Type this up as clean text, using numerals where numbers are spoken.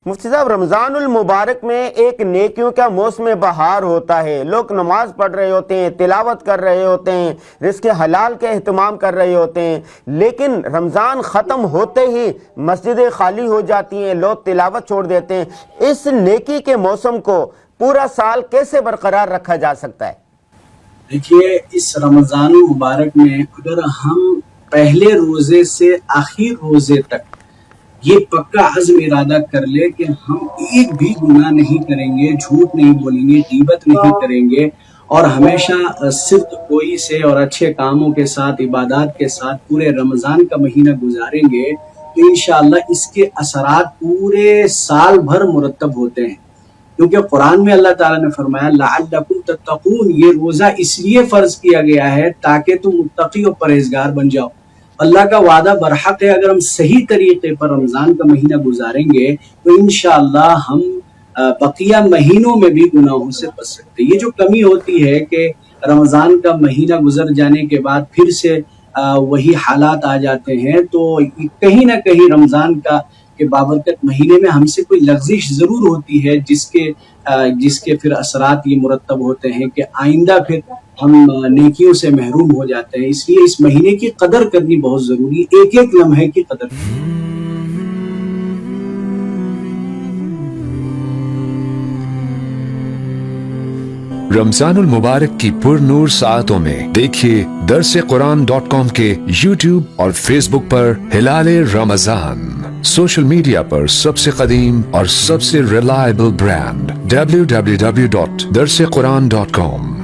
مفتی صاحب، رمضان المبارک میں ایک نیکیوں کا موسم بہار ہوتا ہے، لوگ نماز پڑھ رہے ہوتے ہیں، تلاوت کر رہے ہوتے ہیں، رزق حلال کے اہتمام کر رہے ہوتے ہیں، لیکن رمضان ختم ہوتے ہی مسجدیں خالی ہو جاتی ہیں، لوگ تلاوت چھوڑ دیتے ہیں۔ اس نیکی کے موسم کو پورا سال کیسے برقرار رکھا جا سکتا ہے؟ دیکھیے، اس رمضان المبارک میں اگر ہم پہلے روزے سے آخر روزے تک یہ پکا عزم ارادہ کر لے کہ ہم ایک بھی گناہ نہیں کریں گے، جھوٹ نہیں بولیں گے، غیبت نہیں کریں گے، اور ہمیشہ صدق گوئی سے اور اچھے کاموں کے ساتھ، عبادات کے ساتھ پورے رمضان کا مہینہ گزاریں گے، تو انشاءاللہ اس کے اثرات پورے سال بھر مرتب ہوتے ہیں۔ کیونکہ قرآن میں اللہ تعالیٰ نے فرمایا لعلکم تتقون، یہ روزہ اس لیے فرض کیا گیا ہے تاکہ تم متقی اور پرہیزگار بن جاؤ۔ اللہ کا وعدہ برحق ہے، اگر ہم صحیح طریقے پر رمضان کا مہینہ گزاریں گے تو انشاءاللہ ہم بقیہ مہینوں میں بھی گناہوں سے بچ سکتے ہیں۔ یہ جو کمی ہوتی ہے کہ رمضان کا مہینہ گزر جانے کے بعد پھر سے وہی حالات آ جاتے ہیں، تو کہیں نہ کہیں رمضان کے بابرکت مہینے میں ہم سے کوئی لغزش ضرور ہوتی ہے، جس کے پھر اثرات یہ مرتب ہوتے ہیں کہ آئندہ پھر ہم نیکیوں سے محروم ہو جاتے ہیں۔ اس لیے اس مہینے کی قدر کرنی بہت ضروری ہے، ایک ایک لمحے کی قدر کرنی۔ رمضان المبارک کی پر نور ساعتوں میں دیکھیے درسقرآن.com کے یوٹیوب اور فیس بک پر ہلال رمضان، سوشل میڈیا پر سب سے قدیم اور سب سے ریلائبل برانڈ www.درسقرآن.com۔